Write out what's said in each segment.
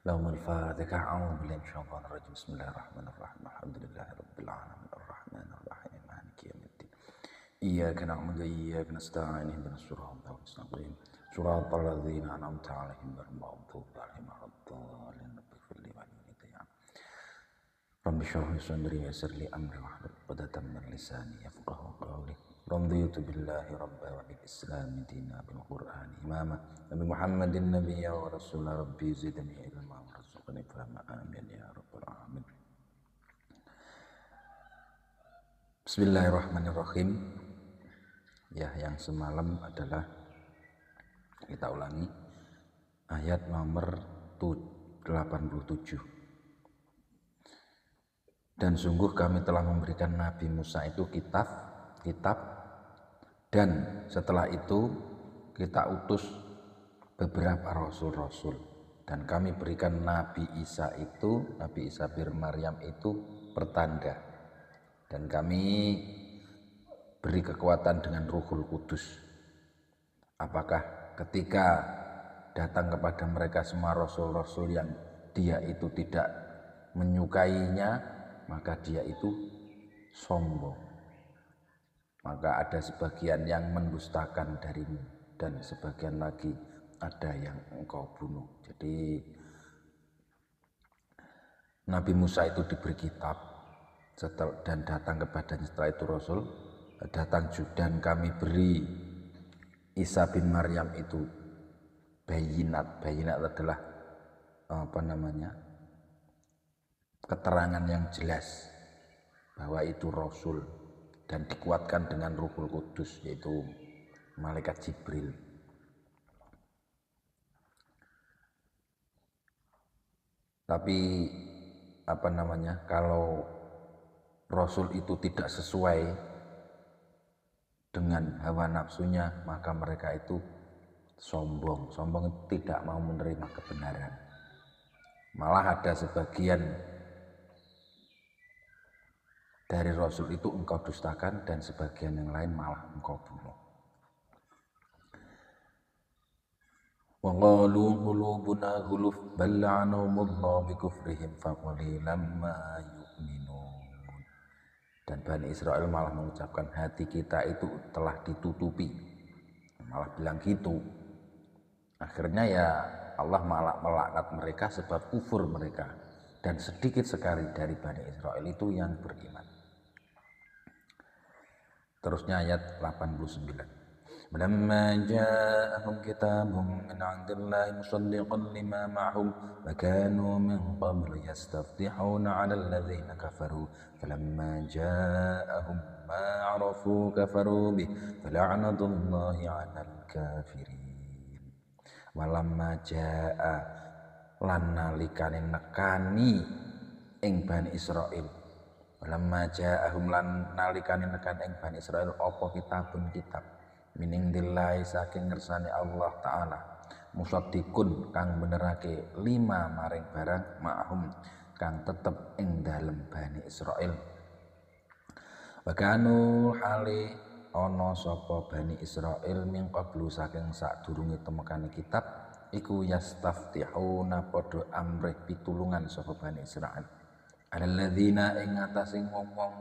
لهم الفاتحة. أعوذ بالله من الشيطان الرجيم. بسم الله الرحمن الرحيم. الحمد لله رب العالمين الرحمن الرحيم مالك يوم الدين. إياك نعبد وإياك نستعين اهدنا الصراط المستقيم صراط الذين أنعمت عليهم غير المغضوب عليهم ولا الضالين. رب اغفر لي ولوالدي رب اشرح لي صدري ويسر لي أمري واحلل عقدة من لساني يفقهوا قولي. رضيت بالله ربا وبالإسلام دينا بالقرآن إماما وبمحمد النبي ورسول ربي زدني علما وارزقني فهما آمين يا رب العالمين. Bismillahirrahmanirrahim. Ya, yang semalam adalah kita ulangi ayat nomor 87. Dan sungguh kami telah memberikan Nabi Musa itu kitab, dan setelah itu kita utus beberapa rasul-rasul, dan kami berikan Nabi Isa bin Maryam itu pertanda, dan kami beri kekuatan dengan Ruhul Kudus. Apakah ketika datang kepada mereka semua rasul-rasul yang dia itu tidak menyukainya, maka dia itu sombong. Maka ada sebagian yang mendustakan darimu, dan sebagian lagi ada yang engkau bunuh. Jadi Nabi Musa itu diberi kitab dan datang kepadanya setelah itu rasul datang, dan kami beri Isa bin Maryam itu bayinat adalah keterangan yang jelas bahwa itu rasul, dan dikuatkan dengan Ruhul Kudus, yaitu malaikat Jibril. Tapi kalau rasul itu tidak sesuai dengan hawa nafsunya, maka mereka itu sombong, tidak mau menerima kebenaran. Malah ada sebagian dari rasul itu engkau dustakan, dan sebagian yang lain malah engkau bunuh. Wa qalu qulubuna ghuluf bal la'anahumullahu bikufrihim faqalilan ma yu'minun. Dan Bani Israel malah mengucapkan hati kita itu telah ditutupi, malah bilang gitu. Akhirnya ya Allah malah melaknat mereka sebab kufur mereka, dan sedikit sekali dari Bani Israel itu yang beriman. Terusnya ayat 89. Walamma ja'ahum kitabun min 'indillahi musaddiqan lima ma'hum wa kanu min qablu yastaftihuna 'alal ladzina kafaru falamma ja'ahum ma 'arafu kafaru bih fala'natullahi 'alal kafirin. Walamma ja'a lan nalikane nekani ing Bani Israil, walamma ja'ahum lan nalikane nekan ing Bani Israil apa kitab mining dillahi saking ngersane Allah Ta'ala, musaddiqun kang benerake lima maring barang ma'hum kang tetep ing dalem Bani Israil. Wa kanu hale ana sapa Bani Israil min qablu saking sadurunge temekane kitab iku yastaftihuna padha amrih pitulungan sapa Bani Israil alladzina ing atase wong-wong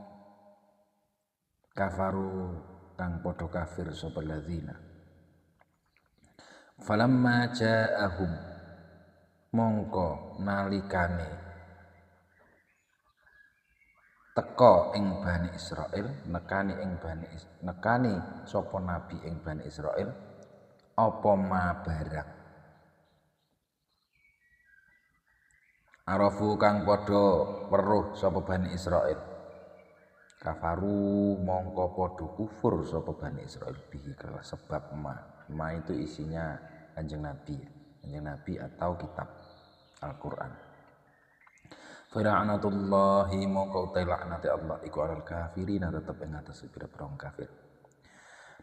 kafaru kang padha kafir sapa ladzina. Falamma ja'ahum mongko nalikane teka ing Bani Israil, nekani sapa nabi ing Bani Israil apa ma barang arafu kang padha weruh sapa Bani Israil, kafaru mongko padha kufur sapa Bani Israil bihi kala sebab ma itu isinya kanjeng Nabi atau kitab Al-Qur'an. Fala'natullahi mongko utai laknati Allah iku alal kafirin, tetep ing atas pira-pira kafir.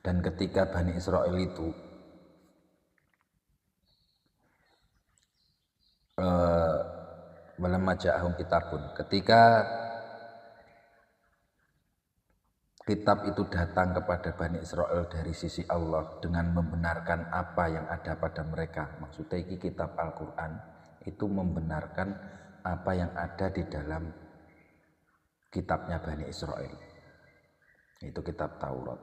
Dan ketika Bani Israil itu walamma ja'ahum kitabun, ketika kitab itu datang kepada Bani Israil dari sisi Allah dengan membenarkan apa yang ada pada mereka. Maksudnya ini kitab Al-Qur'an itu membenarkan apa yang ada di dalam kitabnya Bani Israel, itu kitab Taurat.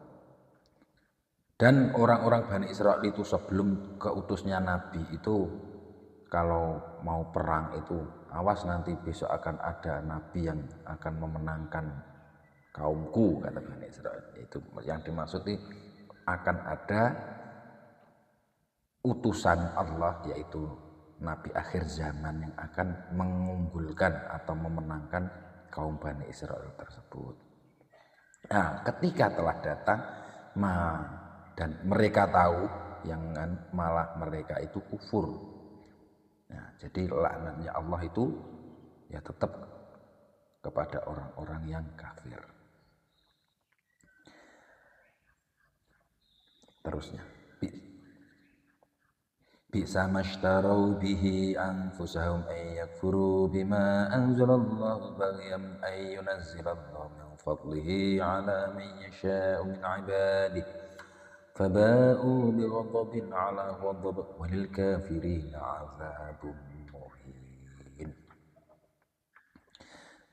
Dan orang-orang Bani Israel itu sebelum keutusnya Nabi itu kalau mau perang itu awas nanti besok akan ada Nabi yang akan memenangkan kaumku, kata Bani Israel. Itu yang dimaksud ini akan ada utusan Allah yaitu Nabi akhir zaman yang akan mengunggulkan atau memenangkan kaum Bani Israel tersebut. Nah, ketika telah datang dan mereka tahu, yang malah mereka itu kufur. Nah, jadi laknatnya Allah itu ya tetap kepada orang-orang yang kafir. Terusnya, bi'sa mashtarau bihi anfusahum ay yakfuru bima anzalallahu baghyan ay yunazzilallahu min fadlihi ala man yasha'u min ibadihi faba'u bighadabin ala ghadab walil kafirin 'adzabun muhin.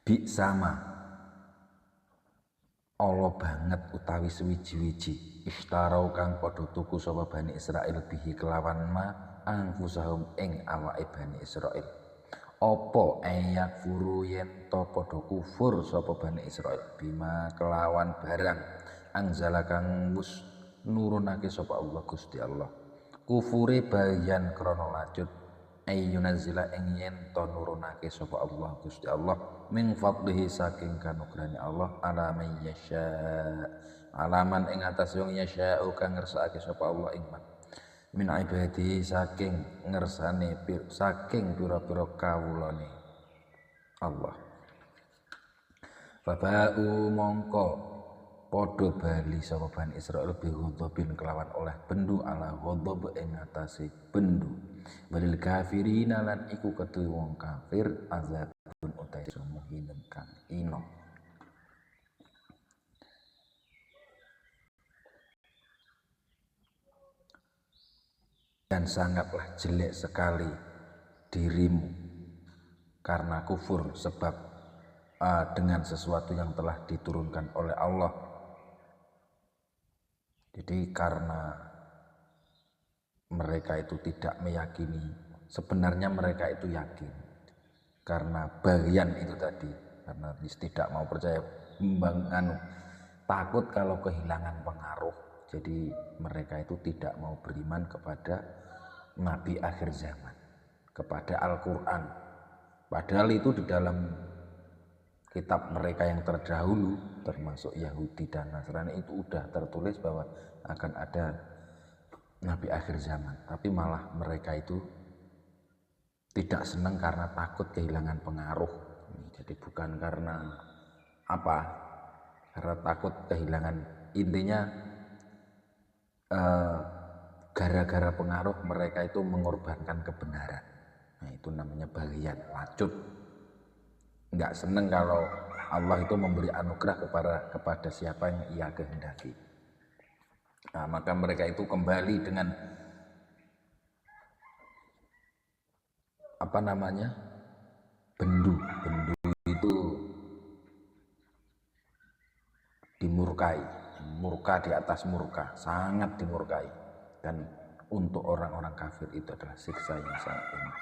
Bi'sama Allah banget utawi suwiji-wiji istarau kang padha tuku sapa Bani Israil bihi kelawan ma anfusahum ing awake Bani Israil. Apa ayak furu yen to padha kufur sapa Bani Israil bima kelawan barang anzala kang mus nurunake sapa Allah Gusti Allah. Kufure bayan krana lanjut ayyunazzila ing yen to nurunake sapa Allah Gusti Allah min fadlihi saking kanugrahane Allah ala man yasha alaman ing atas wong yasha kang ngersakake sapa Allah ing min ibadihi saking ngersane saking pira-pira kawulane Allah. Babau mongko padha bali sapa Bani Israil bi ghadabin kelawan oleh bendu ala ghadab ing atase bendu. Walil kafirina lan iku kedue wong kafir azabun utai sumuhinen kang ino. Dan sangatlah jelek sekali dirimu karena kufur sebab dengan sesuatu yang telah diturunkan oleh Allah. Jadi karena mereka itu tidak meyakini, sebenarnya mereka itu yakin karena bagian itu tadi, karena tidak mau percaya, takut kalau kehilangan pengaruh. Jadi mereka itu tidak mau beriman kepada Nabi akhir zaman, kepada Al-Quran. Padahal itu di dalam kitab mereka yang terdahulu, termasuk Yahudi dan Nasrani, itu udah tertulis bahwa akan ada Nabi akhir zaman. Tapi malah mereka itu tidak senang karena takut kehilangan pengaruh. Jadi bukan karena apa, karena takut kehilangan, intinya gara-gara pengaruh mereka itu mengorbankan kebenaran. Nah, itu namanya bagian lacut. Enggak senang kalau Allah itu memberi anugerah kepada siapa yang ia kehendaki. Nah, maka mereka itu kembali dengan apa namanya, bendu itu dimurkai, murka di atas murka, sangat dimurkai. Dan untuk orang-orang kafir itu adalah siksa yang sangat berat.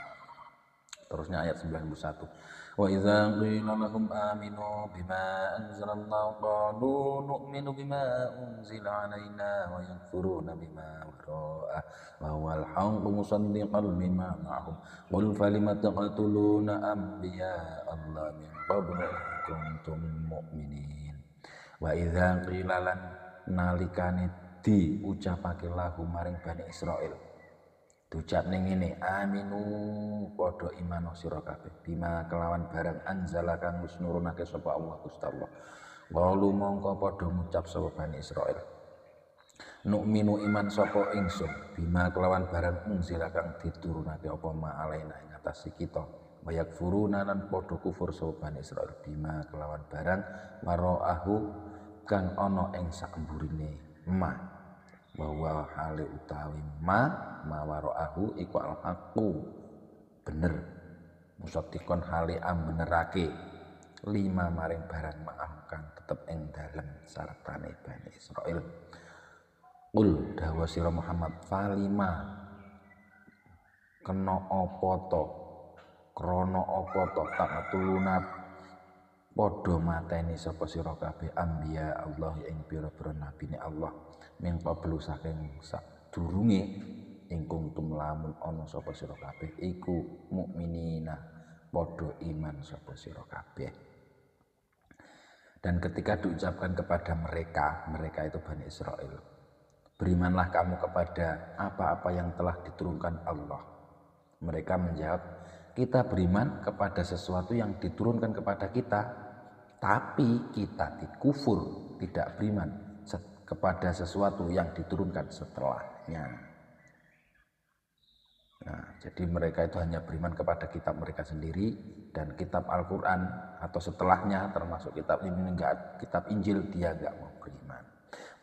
Terusnya ayat 91. Wa idza qila lahum aminu bima anzalallahu qalu nu'minu bima unzila alaina wa yakfuruna bima wara'ah wa huwal haqqu musaddiqan lima ma'hum qul falima taqtuluna anbiya Allah min qablu kuntum mu'minin. Wa idza qila lan nalikane diucapake lahu maring Bani Israil, diucap ning ngene, aminu padha iman sira kabeh bima kelawan barang anzala kang wis nurunake sapa Allah Gusti Allah. Qalu mongko padha ngucap sapa Bani Israil, nu'minu iman sapa ingsun bima kelawan barang unzila kang diturunake apa ma alaina ing atas kita. Wa yakfuruna lan padha kufur sapa Bani Israil bima kelawan barang wara'ahu kang ana ing saemburine ma, bahwa hale utawi ma wara'ahu iku al-haqqu bener, musaddiqon hale ambenerake lima maring barang ma'amkan tetep ing dalem sartane Bani Israil. Qul dawa sira Muhammad falima kena apa to krana apa to taqtuluna padha mateni sapa sira kabeh anbiya Allah ing pira-pira nabine Allah min qablu saking sadurunge ing kuntum lamun ana sapa sira kabeh iku mukminina padha iman sapa sira kabeh. Dan ketika diucapkan kepada mereka itu Bani Israel, berimanlah kamu kepada apa-apa yang telah diturunkan Allah. Mereka menjawab, kita beriman kepada sesuatu yang diturunkan kepada kita, tapi kita kufur, tidak beriman kepada sesuatu yang diturunkan setelahnya. Nah, jadi mereka itu hanya beriman kepada kitab mereka sendiri dan kitab Al-Quran atau setelahnya termasuk kitab ini kitab Injil dia enggak mau beriman.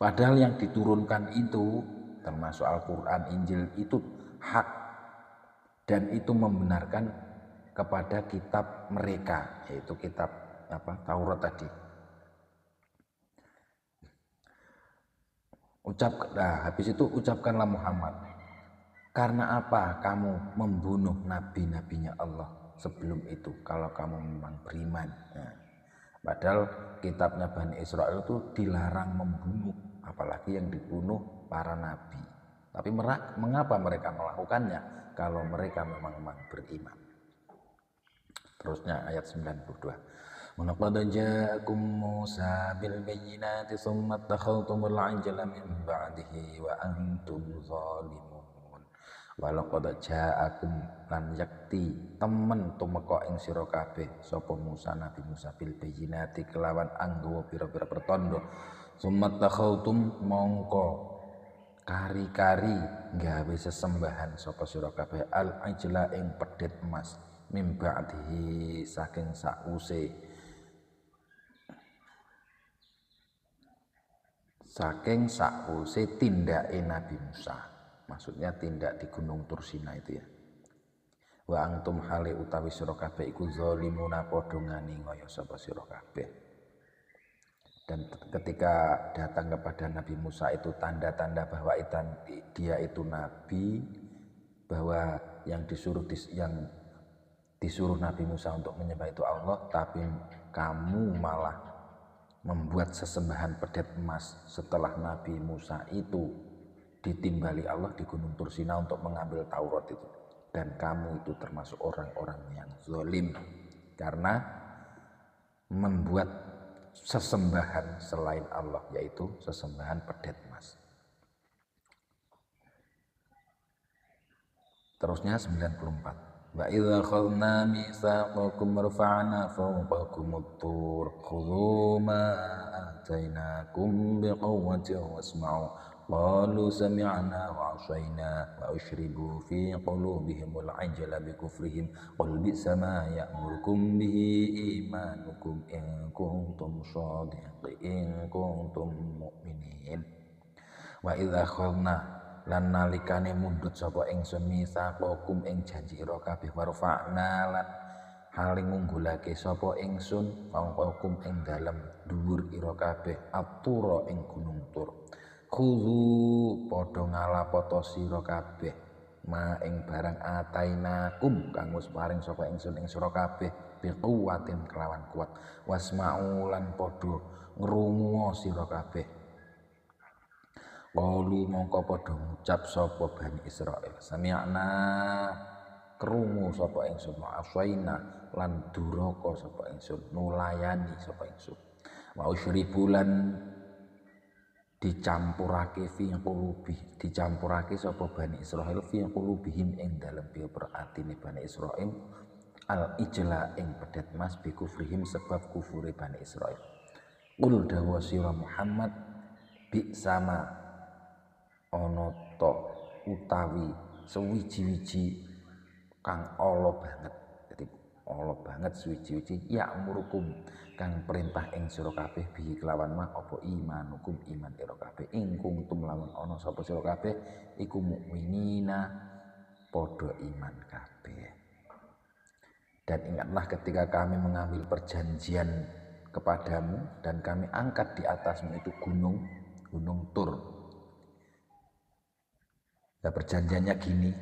Padahal yang diturunkan itu termasuk Al-Quran, Injil itu hak dan itu membenarkan kepada kitab mereka yaitu kitab Taurat tadi. Habis itu ucapkanlah Muhammad, karena apa kamu membunuh nabi-nabinya Allah sebelum itu kalau kamu memang beriman. Nah, padahal kitabnya Bani Israel itu dilarang membunuh, apalagi yang dibunuh para nabi. Tapi mengapa mereka melakukannya kalau mereka memang beriman? Terusnya ayat 92. Laqad ja'akum Musa bil bayyinati tsumma takhawtumul 'ajla min ba'dihi wa antum zalimun. Walaqad ja'akum lan yakti temen tumeka ing sira kabeh sapa Musa Nabi Musa bil bayyinati kelawan anggawa pira-pira pertanda. Tsumma takhawtum mongko kari-kari gawe sesembahan sapa sira kabeh al ajla ing pedhet emas mim ba'dihi saking sakwuse tindake Nabi Musa, maksudnya tindak di Gunung Tursina itu ya. Wa antum hale utawi sira kabeh iku zalimuna padha nganiaya sapa sira kabeh. Dan ketika datang kepada Nabi Musa itu tanda-tanda bahwa dia itu nabi, bahwa yang disuruh Nabi Musa untuk menyembah itu Allah, tapi kamu malah membuat sesembahan pedhet emas setelah Nabi Musa itu ditimbali Allah di Gunung Tursina untuk mengambil Taurat itu. Dan kamu itu termasuk orang-orang yang zalim karena membuat sesembahan selain Allah, yaitu sesembahan pedhet emas. Terusnya 94. Wa idza akhadna mitsaqakum rafa'na fawqakumut tur khudhu ma atainakum biquwwatin wasma'u qalu sami'na wa 'asayna wa ushribu fi qulubihimul 'ajla bikufrihim qul bi'sa ma ya'murukum bihi imanukum in kuntum shadiqin in kuntum mu'minin. Wa idza akhadna lan nalikane mundhut sapa ingsun misaqakum ing janji ira kabeh warfa'na lan hale ngunggulake sapa ingsun fawqakum ing dalem dhuwur ira kabeh atura ing gunung Tur khudhu padha ngalapoto sira kabeh ma ing barang atainakum kang wis paring sapa ingsun ing sira kabeh biquwatin kelawan kuat wasma'u lan padha ngrungu sira kabeh. Qalu mongko padha ngucap sapa Bani Israil sami'na krungu sapa ingsun wa asaina lan duraka sapa ingsun nulayani sapa ingsun wa usyribulan dicampurake sapa Bani Israil fi qulubihim ing dalem pira atine Bani Israil al ijla ing pedhet mas bi kufrihim sebab kufure Bani Israil. Qul dawa sira Muhammad bi sama ana ta utawi sewiji-wiji kang ala banget. Jadi ala banget sewiji-wiji ya murukum kang perintah ing sira kabeh bi kelawan mah apa imanukum iman ira kabeh ing kuntum lamun ana sapa sira kabeh iku mukminina padha iman kabeh. Dan ingatlah ketika kami mengambil perjanjian kepadamu dan kami angkat di atasmu itu gunung Tur. Ya, perjanjiannya gini,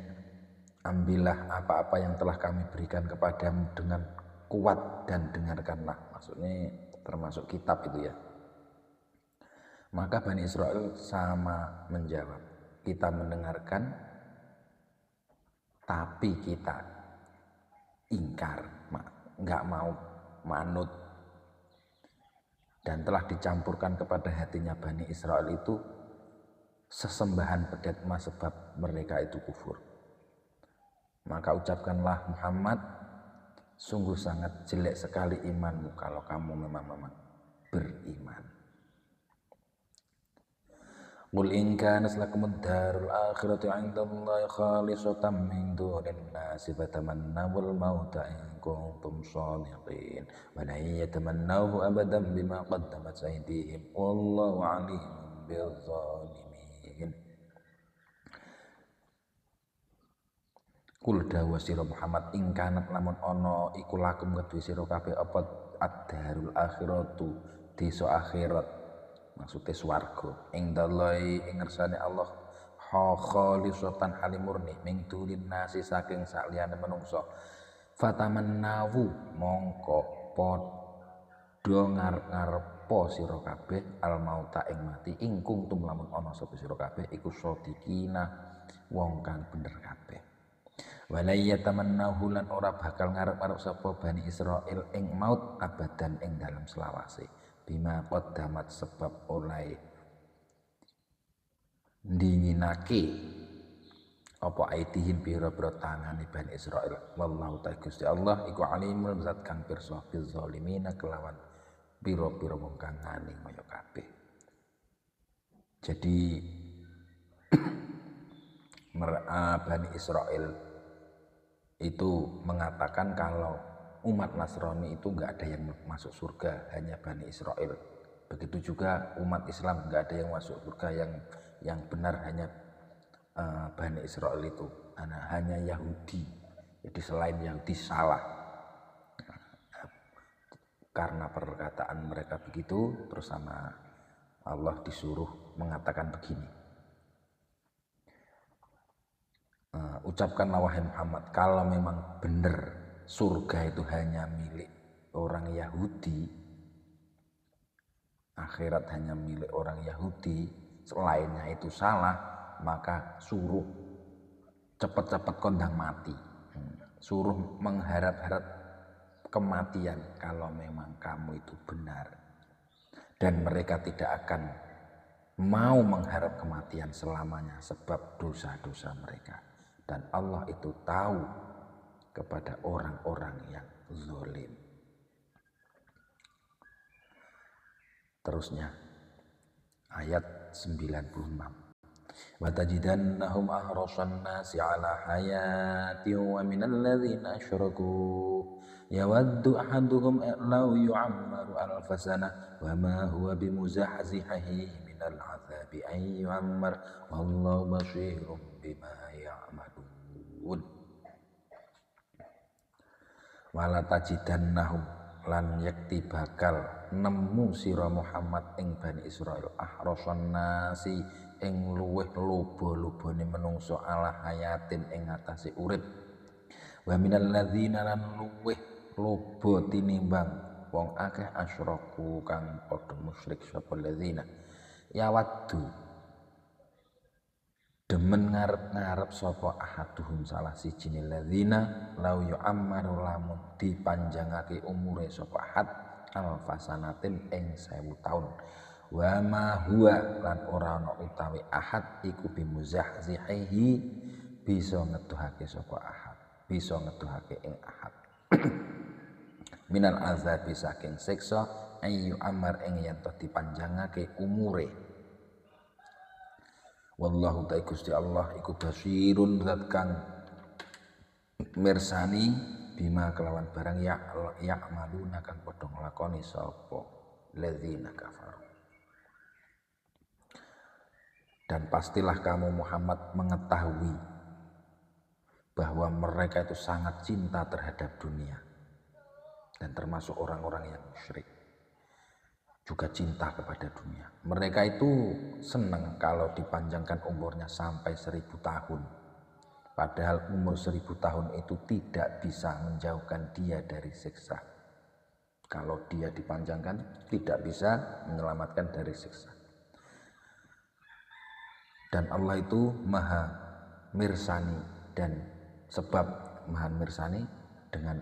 ambillah apa-apa yang telah kami berikan kepadamu dengan kuat dan dengarkanlah. Maksudnya termasuk kitab itu ya. Maka Bani Israel sama menjawab, kita mendengarkan tapi kita ingkar, nggak mau manut. Dan telah dicampurkan kepada hatinya Bani Israel itu sesembahan pedet emas sebab mereka itu kufur. Maka ucapkanlah Muhammad, sungguh sangat jelek sekali imanmu kalau kamu memang beriman. Qul in kanat lakumud darul akhiratu 'indallahi khalisatan min dunin nasi fatamannawul mauta in kuntum shadiqin wa la yatamannahu abadan bima qaddamat aydihim wallahu 'alimun bizzalimin. Kul dawa sira Muhammad ing kanat lamun ana iku lakum kedue sira kabeh apa ad-darul akhiratu desa akhirat. Maksudnya swarga ing dalai ing ngersane Allah khalisatan halimurni ming durin nasi saking sakliyane menungso fatamannawu mongko padha ngarep-ngarepa sira kabeh al mauta ing mati ing kuntum lamun ana sapa sira kabeh iku shadikina wong kang bener kabeh walaya tamannahu lan ora bakal ngarep-arep sapa Bani Israil ing maut abadan ing dalam selawase bima qaddamat sebab oleh dinginake apa aidihim pira-pira tangane Bani Israil wallahu ta'ala Gusti Allah iku alimul zat kang pirsa bil zalimina kelawan pira-pira wong kang ngani kaya kabeh. Jadi Bani Israil itu mengatakan kalau umat Nasrani itu enggak ada yang masuk surga, hanya Bani Israel. Begitu juga umat Islam enggak ada yang masuk surga, yang benar hanya Bani Israel itu, hanya Yahudi. Jadi selain Yahudi salah. Karena perkataan mereka begitu, terus sama Allah disuruh mengatakan begini. Ucapkanlah wahai Muhammad, kalau memang benar surga itu hanya milik orang Yahudi, akhirat hanya milik orang Yahudi, selainnya itu salah, maka suruh cepat-cepat kondang mati, suruh mengharap-harap kematian kalau memang kamu itu benar. Dan mereka tidak akan mau mengharap kematian selamanya sebab dosa-dosa mereka. Dan Allah itu tahu kepada orang-orang yang zalim. Terusnya ayat 96. Wa tajidannahum ahrasan nasi ala hayati wa minal ladzina asyraku yawaddu ahaduhum law yu'ammaru alfa sanah wa ma huwa bimuzahzihihi minal 'adzabi an yu'ammar wallahu basyirum bima ya'malun. Wala tajidannahum lan yakti bakal nemu sira Muhammad ing Bani Israil ahrasan nasi ing luweh loba-lobane menungso ala hayatin ing atase urip wa minal ladzina lan luweh loba tinimbang wong akeh asyraku kang padha musyrik sapa ladzina yawaddu demen ngarep-ngarep sapa ahaduhum salah sijine ladzina lau yu'ammaru lamun dipanjangake umure sapa ahad alfasanatin ing 1000 taun wa ma huwa lan ora ana utawi ahad iku bimuzahzihi bisa ngeduhake sapa ahad bisa ngeduhake ing ahad minal azabi saking siksa ayu amar ing yen dipanjangake umure. Wallahu ta'ala Gusti Allah iku basirun zat kang mirsani bima kelawan barang ya'maluna kang padha nglakoni sapa ladzina kafaru. Dan pastilah kamu Muhammad mengetahui bahwa mereka itu sangat cinta terhadap dunia dan termasuk orang-orang yang musyrik. Juga cinta kepada dunia. Mereka itu senang kalau dipanjangkan umurnya sampai 1000 tahun. Padahal umur 1000 tahun itu tidak bisa menjauhkan dia dari siksa. Kalau dia dipanjangkan, tidak bisa menyelamatkan dari siksa. Dan Allah itu maha mirsani, dan sebab maha mirsani dengan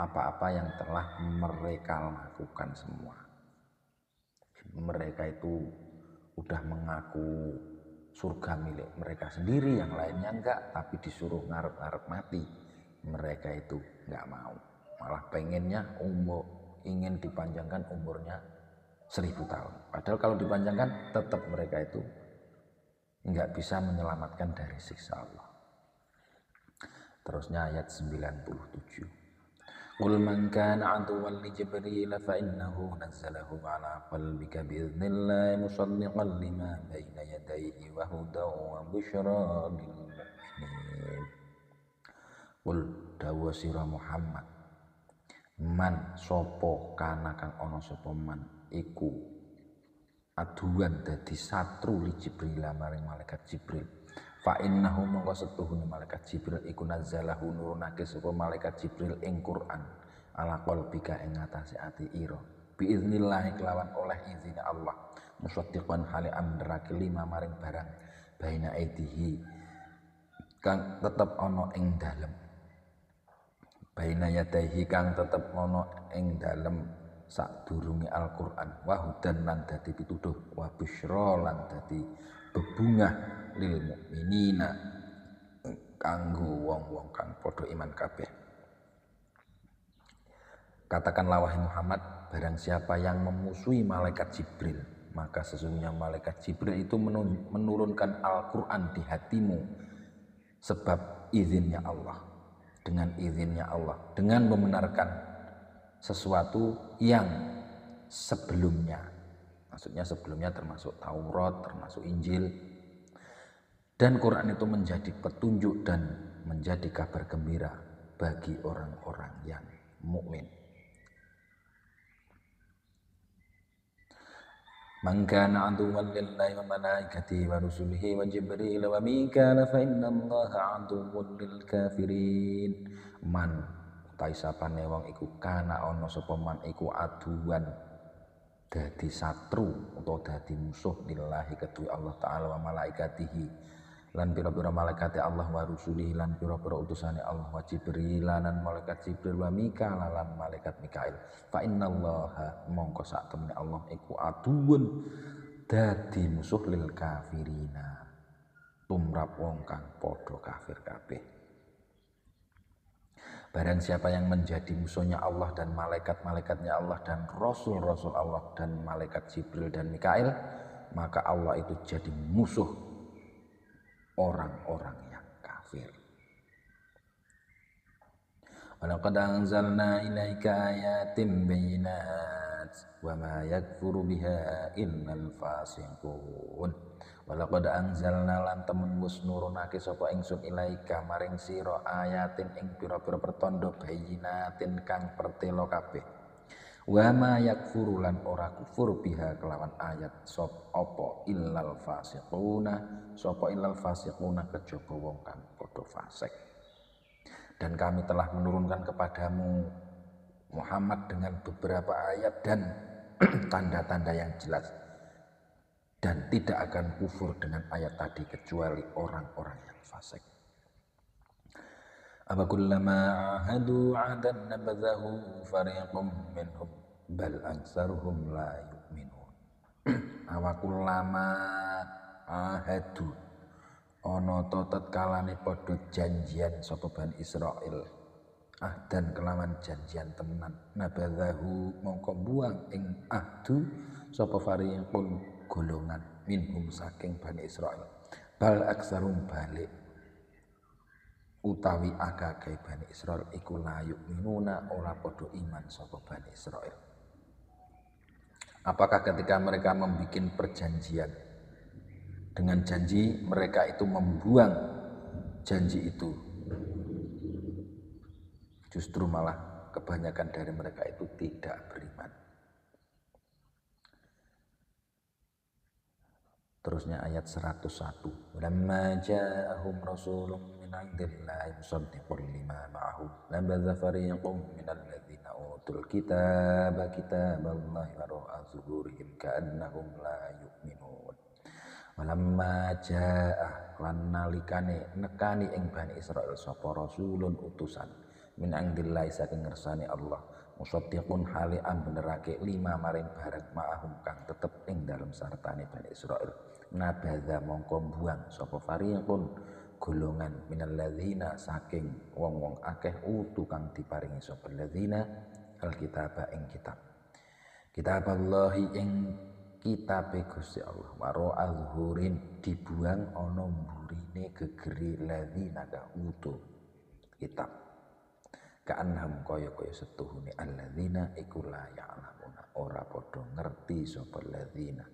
apa-apa yang telah mereka lakukan semua. Mereka itu udah mengaku surga milik mereka sendiri, yang lainnya enggak, tapi disuruh ngarep-ngarep mati. Mereka itu enggak mau, malah pengennya ingin dipanjangkan umurnya 1000 tahun. Padahal kalau dipanjangkan tetap mereka itu enggak bisa menyelamatkan dari siksa Allah. Terusnya ayat 97. Qul man kana aduwwan li Jibril fa innahu nazzalahu ala qalbika bi idznillah musaddiqan lima baina yadayhi wa hudan wa busyra lil mu'minin. Qul dawa sira Muhammad, man sapa kana kang ana sapa man iku aduan dadi satru li Jibril maring malaikat Jibril. Fa innahu mongko setuhune malaikat Jibril iku nazzalahu nurunake sapa malaikat Jibril ing Quran ala qalbika ing atase ati ira bi iznillah kelawan oleh izin Allah musaddiqan hale amrake lima maring barang baina aidihi kang tetep ana ing dalem baina yadaihi kang tetep ana ing dalem sadurunge Al-Qur'an wa hudan lan dadi pituduh wa busyra lan dadi bebungah lil mukminina kanggo wong-wong kang padha iman kabeh. Katakanlah wahai Muhammad, barang siapa yang memusuhi malaikat Jibril, maka sesungguhnya malaikat Jibril itu menurunkan Al-Qur'an di hatimu sebab izinnya Allah. Dengan izinnya Allah, dengan membenarkan sesuatu yang sebelumnya, maksudnya sebelumnya termasuk Taurat, termasuk Injil, dan Quran itu menjadi petunjuk dan menjadi kabar gembira bagi orang-orang yang mukmin. Man kana aduwwan lillahi wa malaikatihi wa rusulihi wa Jibril wa Mikail fa innallaha aduwwun lil kafirin. Man utai sapane wong iku kana ana sapa man iku aduan dadi satru utawa dadi musuh lillahi kedue Allah taala wa malaikatihi lan pira-pira malaikate Allah wa rusulihi lan pira-pira utusane Allah wa Jibril lan malaikat Jibril wa Mikail lan malaikat Mikail fa innallaha mongko sak temene Allah iku aduun dadi musuh lil kafirina tumrap wong kang padha kafir kabeh. Barang siapa yang menjadi musuhnya Allah dan malaikat-malaikatnya Allah dan rasul-rasul Allah dan malaikat Jibril dan Mikail, maka Allah itu jadi musuh orang-orang yang kafir. Walaqad anzalna ilaika ayatin bayyinat wa ma yakfuru biha illal fasiqun. Walaqad anzalna lan temen wis nurunake sapa ingsun ilaika maring sira ayatin ing pira-pira pertanda bayyinatin kang pertela kabeh. Wa ma yakfuru lan ora kufur biha kelawan ayat sop apa illal fasiquna sapa illal fasiquna kejaba wong kang padha fasik. Dan kami telah menurunkan kepadamu Muhammad dengan beberapa ayat dan tanda-tanda yang jelas, dan tidak akan kufur dengan ayat tadi kecuali orang-orang yang fasik. Abakullama ahadu adan nabadhahu fariqum minhum bal aksaruhum la yu'minun. Awakullama ahadu ana ta tatkalane padha janjian sapa Bani Israil ahdan kelawan janjian tenan nabadhahu mongko buang ing ahdu sapa fariqun golongan minhum saking Bani Israil bal aksarum balik utawi akeh Bani Israil iku la yu'minuna ora padha iman sapa Bani Israil. Apakah ketika mereka membuat perjanjian dengan janji mereka itu membuang janji itu, justru malah kebanyakan dari mereka itu tidak beriman. Terusnya ayat 101. Lamma ja'ahum rasulun min 'indillahi musaddiqun lima ma'ahum nabadha fariqun minal ladzina utul kitaba kitaballahi wara'a zuhurihim ka'annahum la yu'minun. Walamma ja'ah lan nalikane nekani ing Bani Israil sapa rasulun utusan min 'indillahi saking ngersane Allah musaddiqun hali benerake lima maring barang ma'ahum kang tetep ing dalem sartane Bani Israil. Nabadha mongko buang sapa fariqun golongan minal ladzina saking wong-wong akeh utu kang diparingi sapa ladzina alkitaba ing kitab Allahi ing kitabe Gusti Allah waro azhurin dibuang ana mburine gegeri ladzina ka utu kitab ka'annahum kaya-kaya setuhune alladzina iku la ya'lamuna ora padha ngerti sapa ladzina.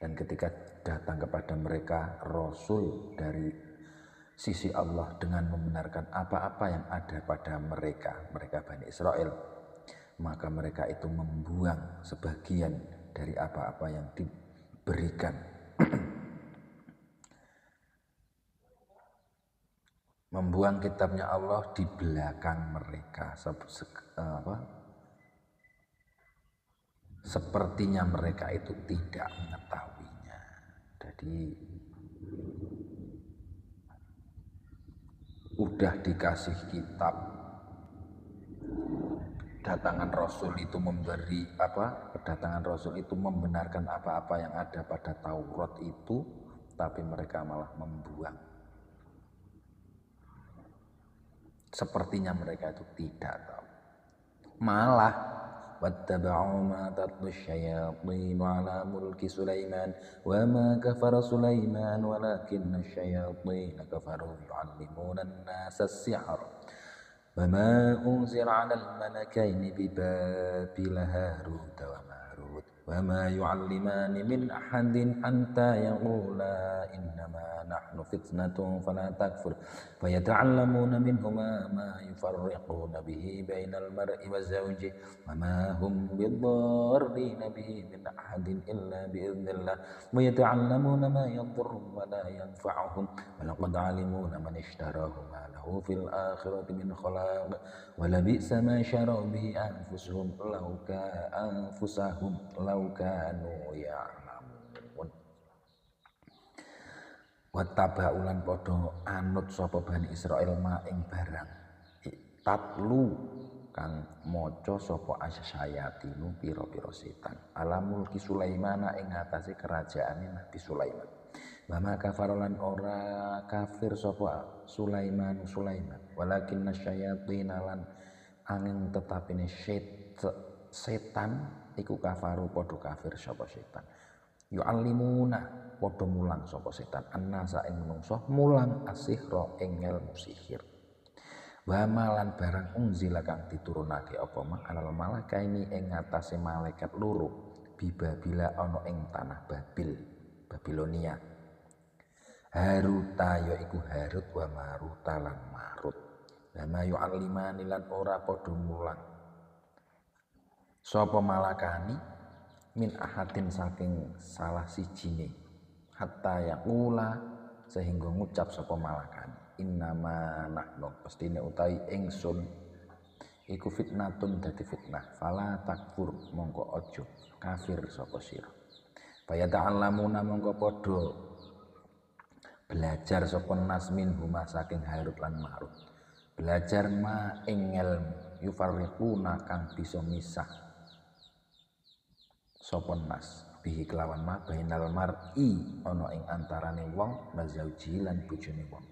Dan ketika datang kepada mereka Rasul dari sisi Allah dengan membenarkan apa-apa yang ada pada mereka Bani Israel, maka mereka itu membuang sebagian dari apa-apa yang diberikan. Membuang kitabnya Allah di belakang mereka. Sepertinya mereka itu tidak mengetahuinya. Jadi udah dikasih kitab, kedatangan Rasul itu kedatangan Rasul itu membenarkan apa-apa yang ada pada Taurat itu, tapi mereka malah membuang. Sepertinya mereka itu tidak tahu. Malah واتبعوا ما تتلو الشياطين على ملك سليمان وما كفر سليمان ولكن الشياطين كفروا يعلمون الناس السحر وما أنزل على الملكين ببابل هاروت وماروت وما يعلمان من أحد حتى يقولا إنما نحن فتنة فلا تكفر فيتعلمون منهما ما يفرقون به بين المرء وزوجه وما هم بالضارين به من أحد إلا بإذن الله ويتعلمون ما يضرهم ولا ينفعهم ولقد علموا من اشتراه ما له في الآخرة من خلاق ولبئس ما شروا به أنفسهم لو كانوا يعلمون. Wattaba'ulan padha anut sapa Bani Israil ma ing barang tatlu kang maca sapa asyayatinu pira-pira setan ala mulki Sulaiman ing atase kerajaane Nabi Sulaiman. Mama kafarolan ora kafir sapa Sulaiman walakin nasyayatin lan angin tetapine setan iku kafaru padha kafir sapa setan. Yu'allimuna padha mulang sapa setan annasa ing menungso mulang asihra ing ilmu sihir. Wa malan barang unzila kang diturunake apa ma alal malaikaini ing ngatasé malaikat loro bibabila ana ing tanah Babilonia. Haruta ya iku Harut wa Maruta lan Marut. Lama yu'allimani lan ora padha mulang sapa malakani min ahadin saking salah sijine hatta yaqula sehingga ngucap sapa malakani innama nahnu pestine utawi ingsun iku fitnatun dadi fitnah fala takfur mongko aja kafir sapa sira faya ta'allamuna mongko padha belajar sapa nas min huma saking Harut lan Marut belajar ma ing ilmu yufarriquna kang bisa misah sapa nas bihi kelawan ma bainal mar'i ana ing antarane wong mazauji lan bojone wong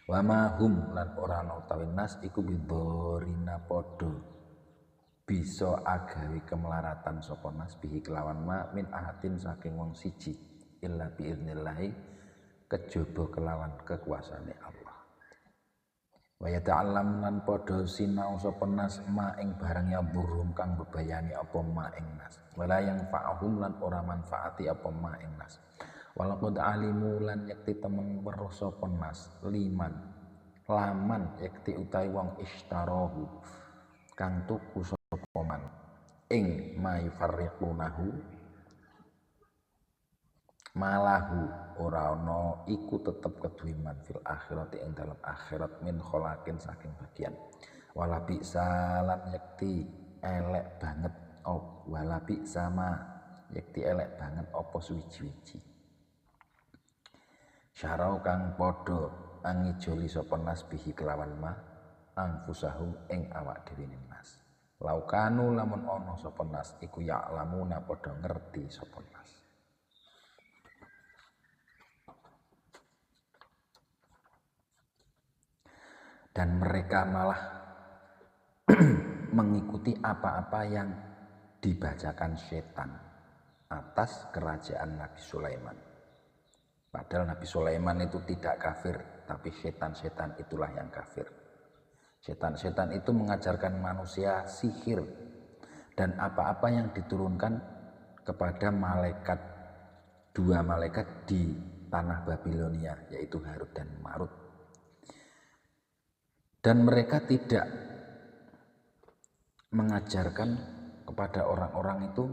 wa ma hum lan ora ana utawi nas iku bidorina padha bisa agawe kemelaratan sapa nas bihi kelawan ma min ahadin saking wong siji illa biiznillah kejaba kelawan kekuasaane Allah. Wa yata'allam lan padha sinau sapa nas ma ing barang ya burung kang bebayani apa ma ing nas. Wala yang fa'ahum lan ora manfaati apa ma ing nas. Walaqad alimu lan yakti temen weruh sapa nas liman laman yakti utai wong ishtarahu kang tuku sapa man ing mayufarriqunahu malahu ora ana iku tetep kedue man fil akhirati ing dalam akhirat min kholakin saking bagian wala bisalan yakti elek banget wala bi sama yakti elek banget apa suwiji-wiji syarau kang padha angijoli sapa nas bihi kelawan ma angfusahum ing awak dhewe nas laukanu lamun ana sapa nas iku ya'lamuna padha ngerti sapa nas dan mereka malah mengikuti apa-apa yang dibacakan setan atas kerajaan Nabi Sulaiman. Padahal Nabi Sulaiman itu tidak kafir, tapi setan-setan itulah yang kafir. Setan-setan itu mengajarkan manusia sihir dan apa-apa yang diturunkan kepada malaikat, dua malaikat di tanah Babilonia, yaitu Harut dan Marut. Dan mereka tidak mengajarkan kepada orang-orang itu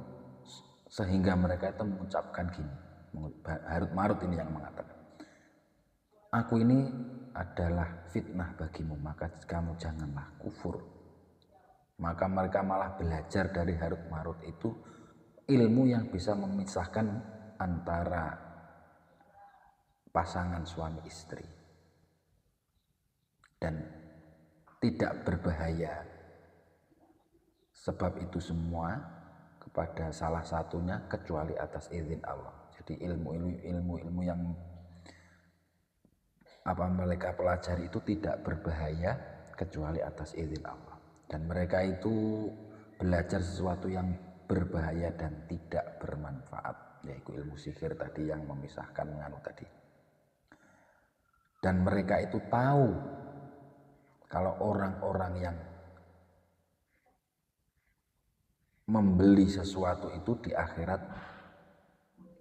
sehingga mereka itu mengucapkan gini. Harut Marut ini yang mengatakan, aku ini adalah fitnah bagimu, maka kamu janganlah kufur. Maka mereka malah belajar dari Harut Marut itu ilmu yang bisa memisahkan antara pasangan suami istri dan tidak berbahaya. Sebab itu semua kepada salah satunya kecuali atas izin Allah. Jadi ilmu-ilmu yang mereka pelajari itu tidak berbahaya kecuali atas izin Allah. Dan mereka itu belajar sesuatu yang berbahaya dan tidak bermanfaat, yaitu ilmu sihir tadi yang memisahkan nganu tadi. Dan mereka itu tahu kalau orang-orang yang membeli sesuatu itu di akhirat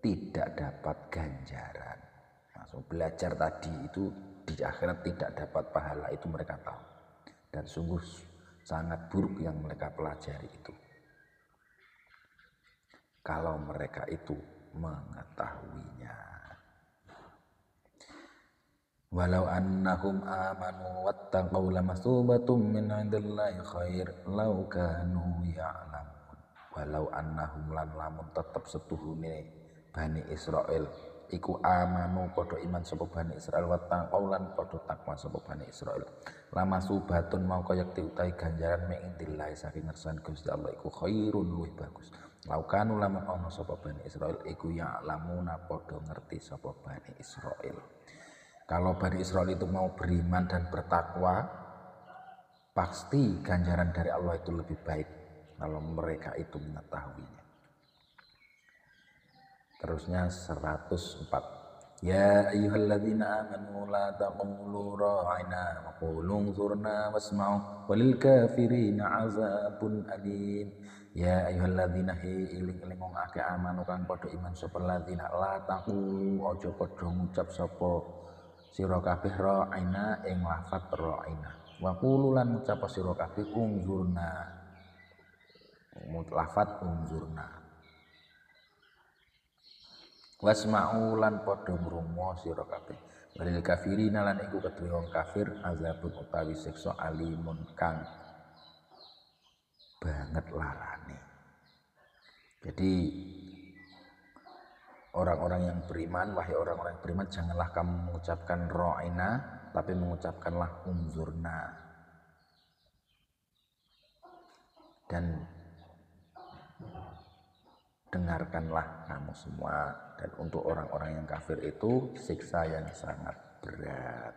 tidak dapat ganjaran. Langsung belajar tadi itu di akhirat tidak dapat pahala, itu mereka tahu. Dan sungguh sangat buruk yang mereka pelajari itu. Kalau mereka itu mengetahuinya. Walau annahum amanu wattaqaw lamathubatun min 'indillahi khair law kanu ya'lamun. Walau annahum lan lamun tetep setuhune Bani Israil iku amanu padha iman sapa Bani Israil wattaqaw lan padha takwa sapa Bani Israil. Lamathubatun mau kaya diutai ganjaran min 'indillahi saking ngersane Gusti Allah iku khairun luwih bagus. Law kanu lamun ana sapa Bani Israil iku ya'lamuna padha ngerti sapa Bani Israil. Kalau Bani Israel itu mau beriman dan bertakwa, pasti ganjaran dari Allah itu lebih baik kalau mereka itu mengetahuinya. Terusnya 104. Ya ayyuhalladzina amanu la taqulu ra'ina wa qulu unzurna wasma'u walil kafirina 'adzabun alim. Ya ayyuhalladzina iling-iling wong akeh amanu kang padha iman sapa ladzina la taqulu aja padha ngucap sapa sira kabeh ra'ina ing lafat ra'ina wa qulu lan ngucap sira kabeh unzurna lafat unzurna wasma'u lan padha ngrungu sira kabeh walil kafirina lan iku kedue wong kafir azabun utawi siksa alimun kang banget larane. Jadi orang-orang yang beriman, wahai orang-orang yang beriman, janganlah kamu mengucapkan ra'ina, tapi mengucapkanlah unzurna. Dan dengarkanlah kamu semua. Dan untuk orang-orang yang kafir itu siksa yang sangat berat.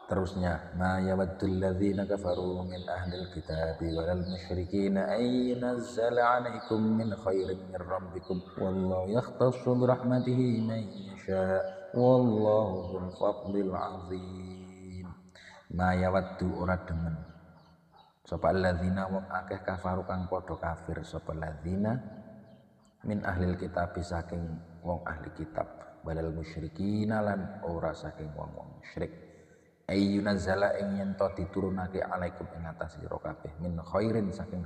Terusnya, ma yawaddul ladzina kafaru min ahlil kitabi walal musyrikin ay nazzala 'alaikum min khairin min rabbikum wallahu yakhtassu bi rahmatihi man yasha wallahu dzul fadlil 'azim. Ma yawaddu ora demen sapa alladzina wong akeh kafaru kang padha kafir sapa alladzina min ahlil kitabi saking wong ahli kitab walal musyrikin lan ora saking wong-wong musyrik ayyunazzala ing yen to diturunake alaikum ing atas sira kabeh min khairin saking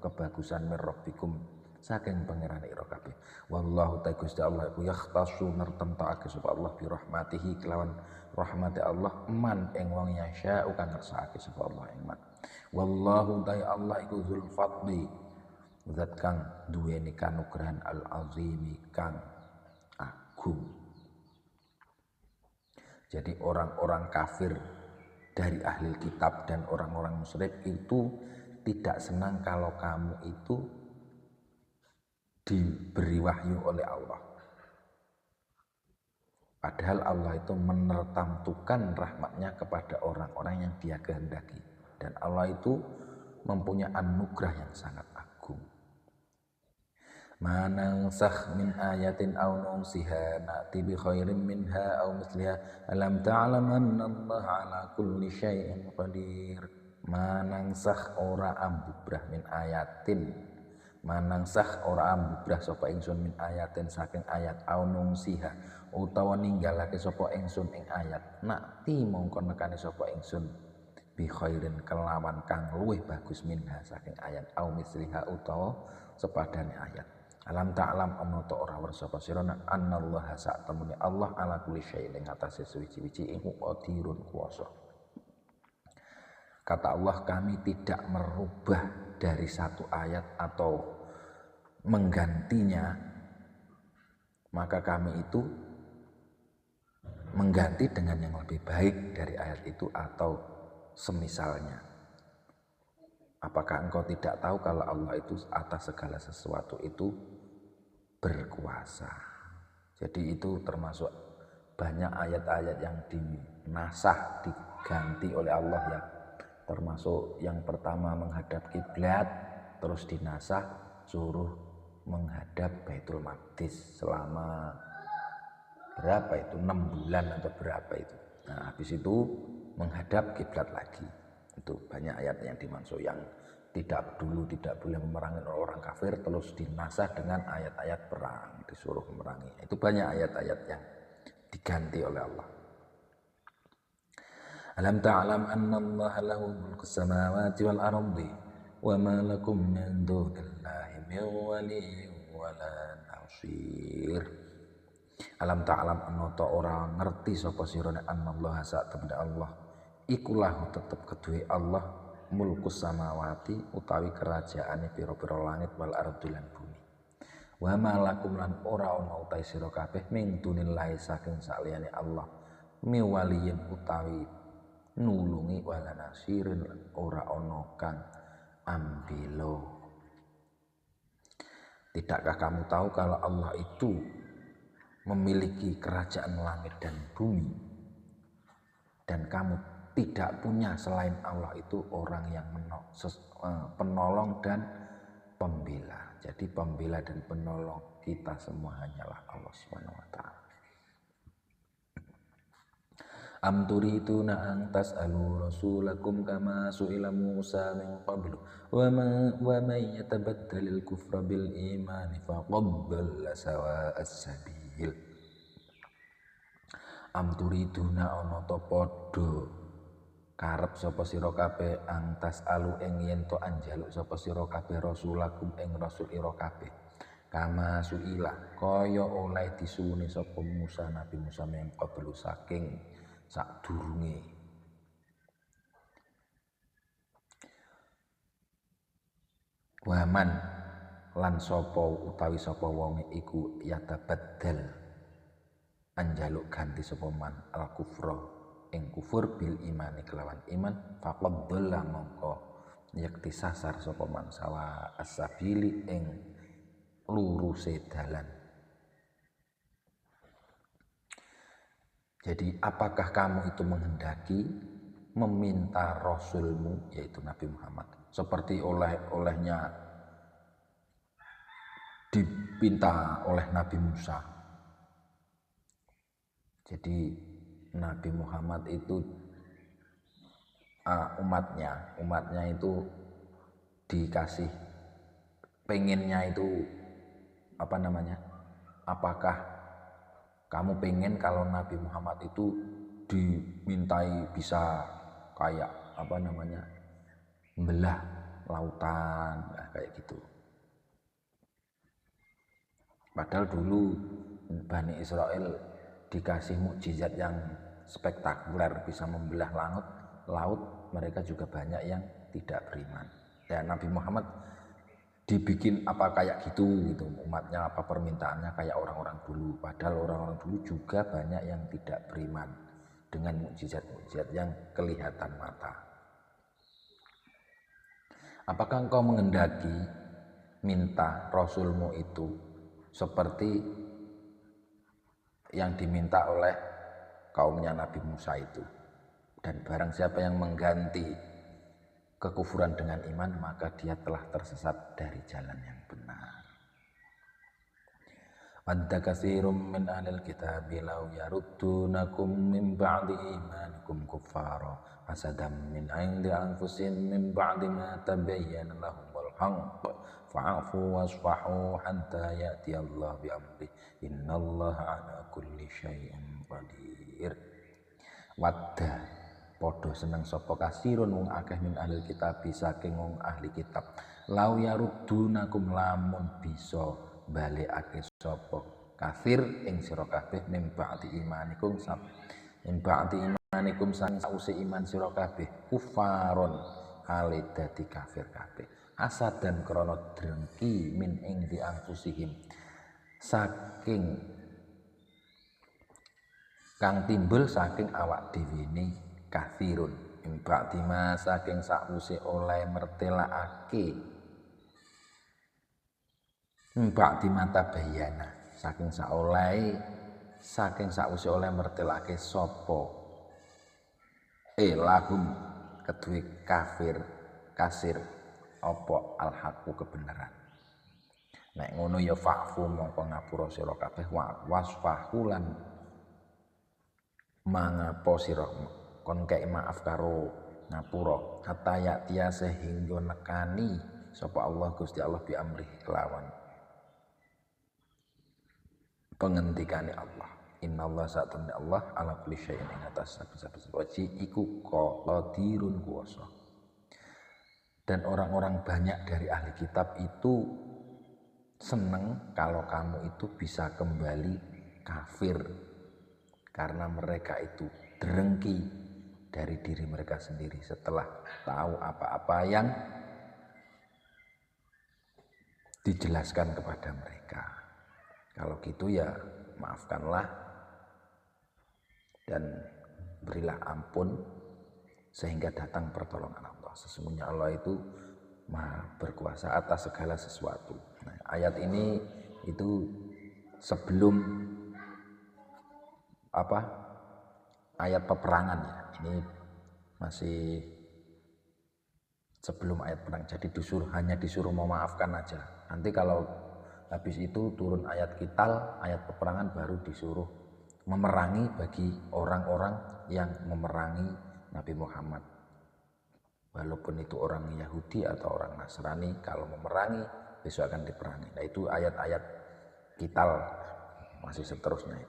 kebagusan min rabbikum saking pangeran ira kabeh wallahu ta Gusti Allah iku yakhtasu nertemtokake sapa Allah bi rahmatihi kelawan rahmati Allah man ing wong yasya kang ngersakake sapa Allah ing man wallahu ta Allah iku dzul fadli zat kang duweni kanugrahan al azimi kang agung. Jadi orang-orang kafir dari ahli kitab dan orang-orang musyrik itu tidak senang kalau kamu itu diberi wahyu oleh Allah. Padahal Allah itu menertamtukan rahmatnya kepada orang-orang yang dia kehendaki. Dan Allah itu mempunyai anugerah yang sangat agung. Ma nansakh min ayatin aw nunsiha na'ti bi khairin minha aw misliha alam ta'lam anna Allah ala kulli syai'in qadir. Ma nansakh ora ambubrah min ayatin, ma nansakh ora ambubrah sapa ingsun min ayatin saking ayat aw nunsiha utawa ninggalake sapa ingsun ing ayat na'ti mongko nekane sapa ingsun bi khairin kelawan kang luwih bagus minha saking ayat aw misliha utawa sepadane ayat. Alam ta'lam ana ta ora wersa sapa sira annallaha sak temune Allah ala kulli syai'in ing atase suci-suci iku qadirun kuwasa. Kata Allah, kami tidak merubah dari satu ayat atau menggantinya, maka kami itu mengganti dengan yang lebih baik dari ayat itu atau semisalnya. Apakah engkau tidak tahu kalau Allah itu atas segala sesuatu itu berkuasa? Jadi itu termasuk banyak ayat-ayat yang dinasah, diganti oleh Allah ya. Termasuk yang pertama menghadap kiblat, terus dinasah suruh menghadap Baitul Maqdis selama berapa itu? 6 bulan atau berapa itu. Nah, habis itu menghadap kiblat lagi. Itu banyak ayat yang dimaksud yang tidak boleh memerangi orang kafir terus dinasah dengan ayat-ayat perang, disuruh memerangi. Itu banyak ayat-ayat yang diganti oleh Allah. Alam ta'lam anna Allah lahu mulku samawati wal ardi wa ma lakum min dunillahi min waliyyin wala nasir. Alam ta'lam anna ta ora ngerti sapa sira nek Allah sak temene Allah iku lahu tetep keduwe Allah mulku samawati utawi kerajaane pira-pira langit wal ardi lan bumi. Wa ma lakum lan ora ana utahe sira kabeh min dunillahi saking saliyane Allah mi waliyyin utawi nulungi wala nasirin ora ana kang ambilo. Tidakkah kamu tahu kalau Allah itu memiliki kerajaan langit dan bumi dan kamu tidak punya selain Allah itu orang yang penolong dan pembela. Jadi pembela dan penolong kita semua hanyalah Allah Subhanahu wa taala. Am turiduna an tas'alu rasulakum kama su'ila Musa min qablu wa man yatabaddalil kufra bil imani faqad dhalla sawa'as sabil. Am turiduna ana ta padha karep sapa sira kabeh an tas'alu ing yen to anjaluk sapa sira kabeh rasulakum ing rasul ira kabeh kama su'ila kaya oleh disuwuni sapa Musa Nabi Musa min qablu saking sadurunge. Waman lan sapa utawi sapa wonge iku yatabaddal anjaluk ganti sapa man al kufra ing kufur bil imani kelawan iman faqad dhalla mongko yakti sasar sapa man sawa as-sabili ing luruse dalan. Jadi apakah kamu itu menghendaki meminta Rasulmu yaitu Nabi Muhammad seperti olehnya dipinta oleh Nabi Musa. Jadi Nabi Muhammad itu umatnya itu dikasih pengennya itu apakah Kamu pengen kalau Nabi Muhammad itu dimintai bisa kayak membelah lautan, nah, kayak gitu. Padahal dulu Bani Israel dikasih mukjizat yang spektakuler, bisa membelah laut, mereka juga banyak yang tidak beriman. Ya, Nabi Muhammad dibikin apa kayak gitu umatnya, apa permintaannya kayak orang-orang dulu. Padahal orang-orang dulu juga banyak yang tidak beriman dengan mukjizat-mukjizat yang kelihatan mata. Apakah engkau menghendaki minta Rasulmu itu seperti yang diminta oleh kaumnya Nabi Musa itu? Dan barang siapa yang mengganti kekufuran dengan iman, maka dia telah tersesat dari jalan yang benar. Wadda katsirum min ahlil kitabi law yaruddunakum min ba'di imanikum kuffara hasadam min 'indi anfusihim min ba'di ma tabayyana lahumul haqq fa'fu wasfahu hatta ya'ti Allah bi amri innallaha 'ala kulli syai'in qadir. Wadda padha seneng sapa kasirun wong akeh min ahli kitab saking wong ahli kitab lau yaruddunakum lamun bisa balekake sapa kafir ing sira kabeh min ba'di imanikum sang sause iman sira kabeh kufaron hale dadi kafir kabeh asadan krana drengki min ing diangkusihim saking kang timbul saking awak dhewe ne kafirun imbak dima saking sakwise oleh mertelaake imbak dimata bayana saking sakwise oleh mertelake sapa lahum kedue kafir kasir apa alhaqu kebenaran. Nek ngono ya fa'fu mongko ngapura sira kabeh wasfahu lan mangapo sira kon kei maaf karo ngapura hatta ya sehingga nekani sapa Allah Gusti Allah bi amri kelawan pengendikane Allah. Innallaha satune Allah ala kulli syai'in ing atas saben-saben iku qadirun kuwasa. Dan orang-orang banyak dari ahli kitab itu seneng kalau kamu itu bisa kembali kafir karena mereka itu drengki dari diri mereka sendiri setelah tahu apa-apa yang dijelaskan kepada mereka. Kalau gitu ya maafkanlah dan berilah ampun sehingga datang pertolongan Allah. Sesungguhnya Allah itu Maha berkuasa atas segala sesuatu. Nah, ayat ini itu sebelum ayat peperangan ya. Ini masih sebelum ayat perang. Jadi hanya disuruh memaafkan aja. Nanti kalau habis itu turun ayat qital, ayat peperangan baru disuruh memerangi bagi orang-orang yang memerangi Nabi Muhammad. Walaupun itu orang Yahudi atau orang Nasrani, kalau memerangi besok akan diperangi. Nah itu ayat-ayat qital masih seterusnya.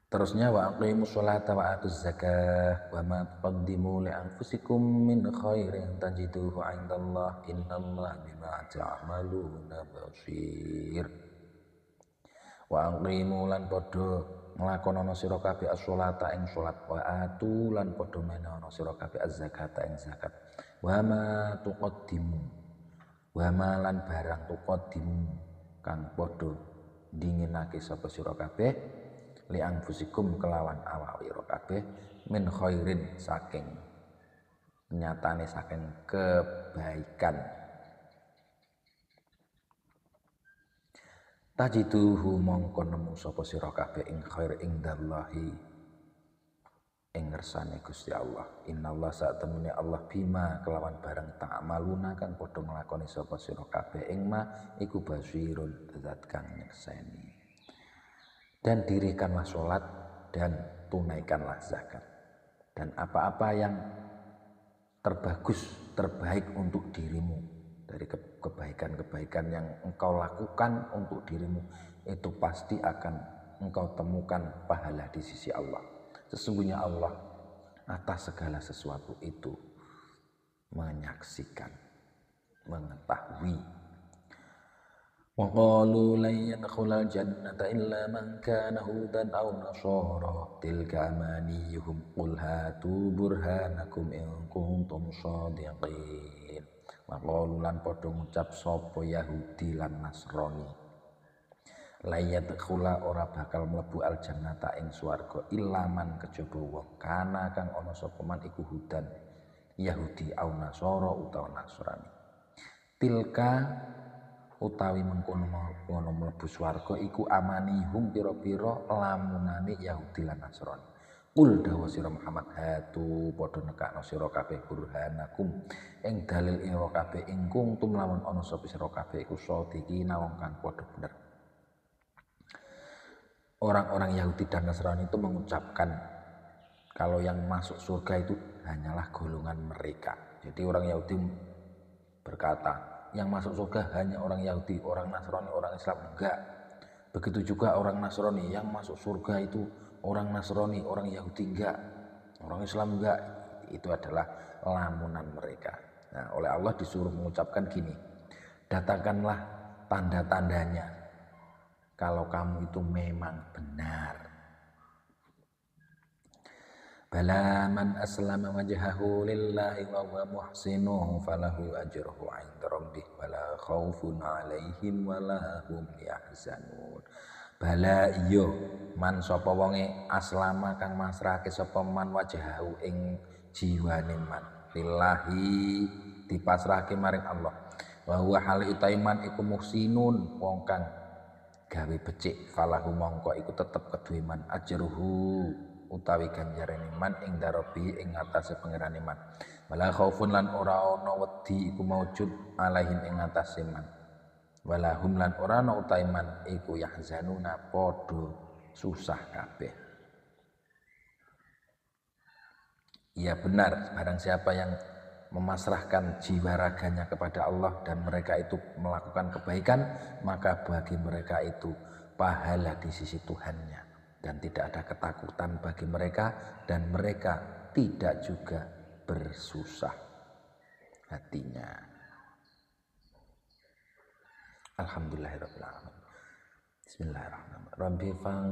Terusnya wa aqimus sholata wa atuz zakah wa ma tuqaddimu li anfusikum min khairin tajiduhu 'indallah innallaha bima ta'maluna basir. Wa aqimu lan padha nglakonana sira kabeh as-sholata ing salat wa atu lan padha menehono sira kabeh az-zakata ing zakat. Wa ma tuqaddimu wa ma lan barang tuqaddimu kang padha dinginake sapa sira kabeh li anfusikum kelawan awak-awak kabeh min khairin saking nyatane saking kebaikan tajiduhu mongko nemu sapa sira kabeh ing khair indallahi ing ngersane Gusti Allah. Innallaha satemene Allah bima kelawan barang ta'maluna kang padha nglakoni sapa sira kabeh ing ma iku basirun zat kang nyekseni. Dan dirikanlah sholat dan tunaikanlah zakat. Dan apa-apa yang terbaik untuk dirimu dari kebaikan-kebaikan yang engkau lakukan untuk dirimu itu pasti akan engkau temukan pahala di sisi Allah. Sesungguhnya Allah atas segala sesuatu itu menyaksikan, mengetahui. Wa qalu lan yadkhulal jannata illa man kana hudan aw nasara tilka amaniyuhum qul hatu burhanakum in kuntum shadiqin. Wa qalu lan padha ngucap sapa Yahudi lan Nasrani, la yadkhula ora bakal mlebu al jannata ing swarga illa man kejaba wong kana kang ana sapa man iku hudan Yahudi aw nasara utawa Nasrani. Tilka utawi mengkono mlebu swarga iku amanihum pira-pira lamunane Yahudi lan Nasrani. Qul dawa sira Muhammad hatu padha nekakno sira kabeh burhanakum ing dalil ira kabeh ing kuntum lamun ana sapa sira kabeh iku sadikina wong kang padha bener. Orang-orang Yahudi dan Nasrani itu mengucapkan kalau yang masuk surga itu hanyalah golongan mereka. Jadi orang Yahudi berkata, yang masuk surga hanya orang Yahudi, orang Nasrani, orang Islam enggak. Begitu juga orang Nasrani, yang masuk surga itu orang Nasrani, orang Yahudi enggak, orang Islam enggak. Itu adalah lamunan mereka. Nah, oleh Allah disuruh mengucapkan gini, datangkanlah tanda-tandanya kalau kamu itu memang benar. Bala man aslama wajhahu lillahi wa huwa muhsinuhu falahu ajruhu 'inda rabbih wala khaufun 'alaihim wala hum yahzanun. Bala iya man sapa wonge aslama kang masrahake sapa man wajhahu ing jiwane man lillahi dipasrahake maring Allah. Wa huwa hal utaiman iku muhsinun wong kang gawe becik falahu mongko iku tetep keduwe man ajruhu utawi ganjarane man ing darobi ing atase pangerane man. Wala khaufun lan ora ana wedi iku maujud alaihim ing atase man. Wala hum lan ora ana utawi man iku yahzanuna padha susah kabeh. Ya benar, barang siapa yang memasrahkan jiwa raganya kepada Allah dan mereka itu melakukan kebaikan, maka bagi mereka itu pahala di sisi Tuhannya. Dan tidak ada ketakutan bagi mereka dan mereka tidak juga bersusah hatinya. Alhamdulillahirabbil alamin. Bismillahirrahmanirrahim.